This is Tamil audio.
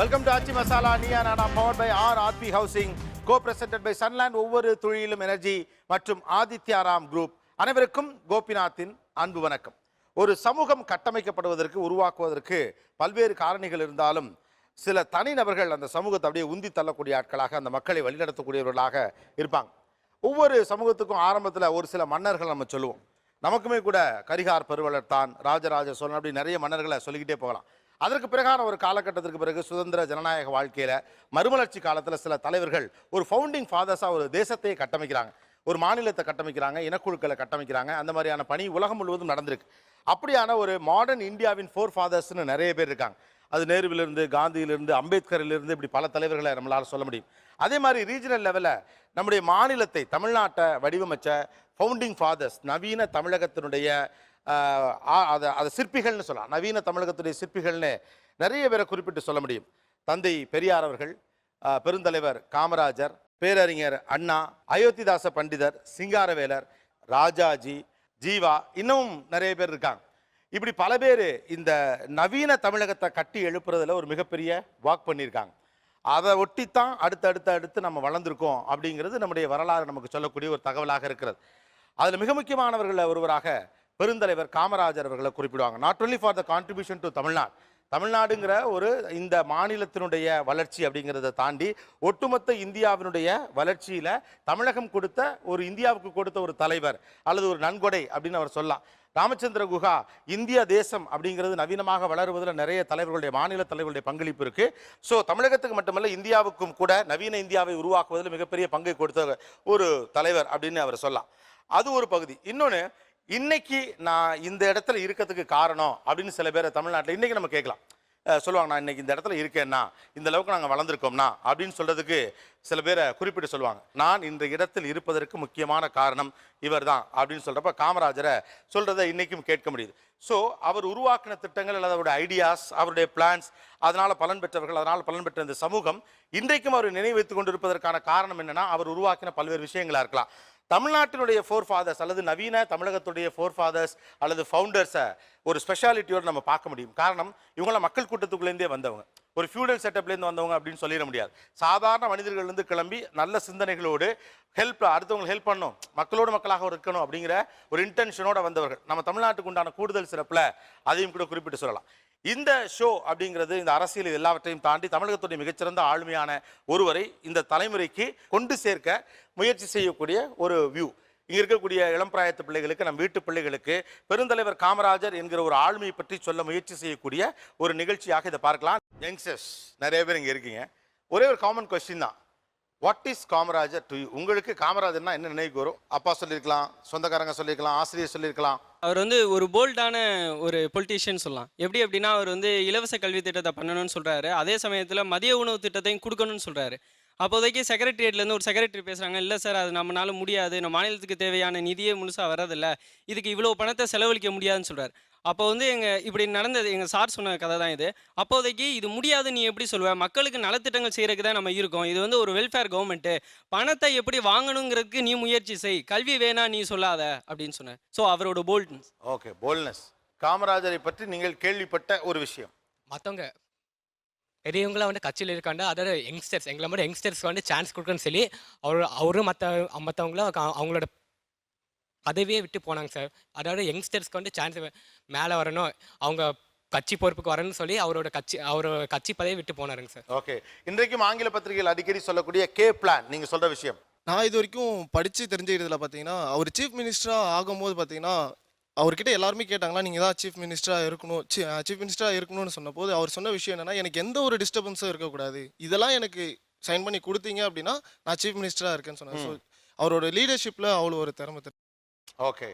Welcome to Aachi Masala Neeya Naana powered by RP Housing co-presented by Sunland ஒவ்வொரு தொழிலும் எனர்ஜி மற்றும் ஆதித்யாராம் குரூப். அனைவருக்கும் கோபிநாத்தின் அன்பு வணக்கம். ஒரு சமூகம் கட்டமைக்கப்படுவதற்கு உருவாக்குவதற்கு பல்வேறு காரணிகள் இருந்தாலும் சில தனிநபர்கள் அந்த சமூகத்தை அப்படியே உந்தி தள்ளக்கூடிய ஆட்களாக அந்த மக்களை வழிநடத்தக்கூடியவர்களாக இருப்பாங்க. ஒவ்வொரு சமூகத்துக்கும் ஆரம்பத்தில் ஒரு சில மன்னர்கள் நம்ம சொல்லுவோம். நமக்குமே கூட கரிகார் பெருவளர் தான், ராஜராஜ சோழன், அப்படி நிறைய மன்னர்களை சொல்லிக்கிட்டே போகலாம். அதற்கு பிறகான ஒரு காலகட்டத்திற்கு பிறகு சுதந்திர ஜனநாயக வாழ்க்கையில் மறுமலர்ச்சி காலத்தில் சில தலைவர்கள் ஒரு ஃபவுண்டிங் ஃபாதர்ஸாக ஒரு தேசத்தையே கட்டமைக்கிறாங்க, ஒரு மாநிலத்தை கட்டமைக்கிறாங்க, இனக்குழுக்களை கட்டமைக்கிறாங்க. அந்த மாதிரியான பணி உலகம் முழுவதும் நடந்திருக்கு. அப்படியான ஒரு மாடர்ன் இந்தியாவின் ஃபோர் ஃபாதர்ஸ்னு நிறைய பேர் இருக்காங்க. அது நேருவிலிருந்து, காந்தியிலிருந்து, அம்பேத்கரிலிருந்து இப்படி பல தலைவர்களை நம்மளால் சொல்ல முடியும். அதே மாதிரி ரீஜனல் லெவலில் நம்முடைய மாநிலத்தை, தமிழ்நாட்டை வடிவமைச்ச ஃபவுண்டிங் ஃபாதர்ஸ், நவீன தமிழகத்தினுடைய அதை சிற்பிகள்னு சொல்லலாம். நவீன தமிழகத்துடைய சிற்பிகள்னு நிறைய பேரை குறிப்பிட்டு சொல்ல முடியும். தந்தை பெரியார் அவர்கள், பெருந்தலைவர் காமராஜர், பேரறிஞர் அண்ணா, அயோத்திதாச பண்டிதர், சிங்காரவேலர், ராஜாஜி, ஜீவா, இன்னும் நிறைய பேர் இருக்காங்க. இப்படி பல பேர் இந்த நவீன தமிழகத்தை கட்டி எழுப்புறதுல ஒரு மிகப்பெரிய வாக் பண்ணியிருக்காங்க. அதை ஒட்டித்தான் அடுத்து நம்ம வளர்ந்துருக்கோம் அப்படிங்கிறது நம்முடைய வரலாறு நமக்கு சொல்லக்கூடிய ஒரு தகவலாக இருக்கிறது. அதில் மிக முக்கியமானவர்களில் ஒருவராக பெருந்தலைவர் காமராஜர் அவர்களை குறிப்பிடுவாங்க. Not only for the contribution to Tamil Nadu, தமிழ்நாடுங்கிற ஒரு இந்த மாநிலத்தினுடைய வளர்ச்சி அப்படிங்கிறத தாண்டி ஒட்டுமொத்த இந்தியாவினுடைய வளர்ச்சியில் தமிழகம் கொடுத்த ஒரு, இந்தியாவுக்கு கொடுத்த ஒரு தலைவர் அல்லது ஒரு நன்கொடை அப்படின்னு அவர் சொல்லலாம். ராமச்சந்திர குஹா, இந்திய தேசம் அப்படிங்கிறது நவீனமாக வளருவதில் நிறைய தலைவர்களுடைய, மாநில தலைவர்களுடைய பங்களிப்பு இருக்கு. ஸோ தமிழகத்துக்கு மட்டுமல்ல, இந்தியாவுக்கும் கூட நவீன இந்தியாவை உருவாக்குவதில் மிகப்பெரிய பங்கை கொடுத்த ஒரு தலைவர் அப்படின்னு அவர் சொல்லலாம். அது ஒரு பகுதி. இன்னொன்று, இன்னைக்கு நான் இந்த இடத்துல இருக்கிறதுக்கு காரணம் அப்படின்னு சில பேர் தமிழ்நாட்டில் இன்னைக்கு நம்ம கேட்கலாம். சொல்லுவாங்க, நான் இன்னைக்கு இந்த இடத்துல இருக்கேன்னா, இந்த அளவுக்கு நாங்கள் வளர்ந்துருக்கோம்னா அப்படின்னு சொல்றதுக்கு சில பேரை குறிப்பிட்டு சொல்லுவாங்க. நான் இந்த இடத்தில் இருப்பதற்கு முக்கியமான காரணம் இவர் தான் அப்படின்னு சொல்றப்ப காமராஜரை சொல்றதை இன்னைக்கும் கேட்க முடியுது. ஸோ அவர் உருவாக்கின திட்டங்கள் அல்லது அவருடைய ஐடியாஸ், அவருடைய பிளான்ஸ், அதனால பலன் பெற்றவர்கள், அதனால் பலன் பெற்ற இந்த சமூகம் இன்றைக்கும் அவர் நினைவு வைத்துக் கொண்டிருப்பதற்கான காரணம் என்னன்னா, அவர் உருவாக்கின பல்வேறு விஷயங்களா இருக்கலாம். தமிழ்நாட்டினுடைய ஃபோர் ஃபாதர்ஸ் அல்லது நவீன தமிழகத்துடைய ஃபோர் ஃபாதர்ஸ் அல்லது ஃபவுண்டர்ஸை ஒரு ஸ்பெஷாலிட்டியோடு நம்ம பார்க்க முடியும். காரணம், இவங்களாம் மக்கள் கூட்டத்துக்குள்ளேருந்தே வந்தவங்க, ஒரு ஃபியூடல் செட்டப்லேருந்து வந்தவங்க அப்படின்னு சொல்லிட முடியாது. சாதாரண மனிதர்கள்லேருந்து கிளம்பி நல்ல சிந்தனைகளோடு அடுத்தவங்களுக்கு ஹெல்ப் பண்ணணும், மக்களோடு மக்களாக இருக்கணும் அப்படிங்கிற ஒரு இன்டென்ஷனோட வந்தவர்கள். நம்ம தமிழ்நாட்டுக்கு உண்டான கூடுதல் சிறப்பில் அதையும் கூட குறிப்பிட்டு சொல்லலாம். இந்த ஷோ அப்படிங்கிறது, இந்த அரசியல் எல்லாவற்றையும் தாண்டி தமிழகத்துடைய மிகச்சிறந்த ஆளுமையான ஒருவரை இந்த தலைமுறைக்கு கொண்டு சேர்க்க முயற்சி செய்யக்கூடிய ஒரு வியூ. இங்கே இருக்கக்கூடிய இளம்பிராயத்து பிள்ளைகளுக்கு, நம் வீட்டு பிள்ளைகளுக்கு பெருந்தலைவர் காமராஜர் என்கிற ஒரு ஆளுமையை பற்றி சொல்ல முயற்சி செய்யக்கூடிய ஒரு நிகழ்ச்சியாக இதை பார்க்கலாம். யங்ஸ்டர்ஸ் நிறைய பேர் இங்கே இருக்கீங்க. ஒரே ஒரு காமன் கொஸ்டின் தான், what is Kamarajar to you? உங்களுக்கு காமராஜர்னா என்ன நினைவுக்கு வரும்? அப்பா சொல்லியிருக்கலாம், சொந்தக்காரங்க சொல்லியிருக்கலாம், ஆசிரியர் சொல்லியிருக்கலாம். அவர் ஒரு போல்டான ஒரு பொலிட்டீஷியன் சொல்லலாம். எப்படி அப்படின்னா, அவர் இலவச கல்வி திட்டத்தை பண்ணணும்னு சொல்கிறாரு, அதே சமயத்தில் மதிய உணவு திட்டத்தையும் கொடுக்கணும்னு சொல்கிறாரு. அப்போதைக்கு செக்ரட்டரியேட்லேருந்து ஒரு செக்ரட்டரி பேசுகிறாங்க, இல்லை சார் அது நம்மளால முடியாது, நம்ம மாநிலத்துக்கு தேவையான நிதியே முழுசாக வரதில்லை, இதுக்கு இவ்வளோ பணத்தை செலவழிக்க முடியாதுன்னு சொல்கிறார். அப்போ இப்படி நடந்தது, எங்கள் சார் சொன்ன கதை தான் இது. அப்போதைக்கு இது முடியாது நீ எப்படி சொல்லுவ, மக்களுக்கு நலத்திட்டங்கள் செய்கிறதுக்கு தான் நம்ம இருக்கோம், இது ஒரு வெல்ஃபேர் கவர்மெண்ட்டு, பணத்தை எப்படி வாங்கணுங்கிறதுக்கு நீ முயற்சி செய், கல்வி வேணா நீ சொல்லாத அப்படின்னு சொன்னார். ஸோ அவரோட போல்ட்னஸ். Okay, boldness. காமராஜரை பற்றி நீங்கள் கேள்விப்பட்ட ஒரு விஷயம், மற்றவங்க பெரியவங்களாம் கட்சியில் இருக்காண்டு, அதோட யங்ஸ்டர்ஸ், எங்களை மாதிரி யங்ஸ்டர்ஸ்க்கு சான்ஸ் கொடுக்குன்னு சொல்லி அவரும் மற்றவங்களும் அவங்களோட பதவியே விட்டு போனாங்க சார். அதாவது யங்ஸ்டர்ஸ்க்கு சான்ஸ் மேலே வரணும், அவங்க கட்சி பொறுப்புக்கு வரணும்னு சொல்லி அவரோட கட்சி பதவியை விட்டு போனாருங்க சார். ஓகே, இன்றைக்கும் ஆங்கில பத்திரிகைகள் அடிக்கடி சொல்லக்கூடிய கே பிளான், நீங்கள் சொல்கிற விஷயம். நான் இது வரைக்கும் படித்து தெரிஞ்சுக்கிறதுல பார்த்தீங்கன்னா, அவர் சீஃப் மினிஸ்டராக ஆகும்போது பார்த்தீங்கன்னா, அவர்கிட்ட எல்லாருமே கேட்டாங்களா, நீங்கள் தான் சீஃப் மினிஸ்டராக இருக்கணும், சீஃப் மினிஸ்டராக இருக்கணும்னு சொன்னபோது அவர் சொன்ன விஷயம் என்னென்னா, எனக்கு எந்த ஒரு டிஸ்டர்பன்ஸும் இருக்கக்கூடாது, இதெல்லாம் எனக்கு சைன் பண்ணி கொடுத்தீங்க அப்படின்னா நான் சீஃப் மினிஸ்டராக இருக்கேன்னு சொன்னேன். ஸோ அவரோட லீடர்ஷிப்பில் அவ்வளோ ஒரு திறமை. ஓகே.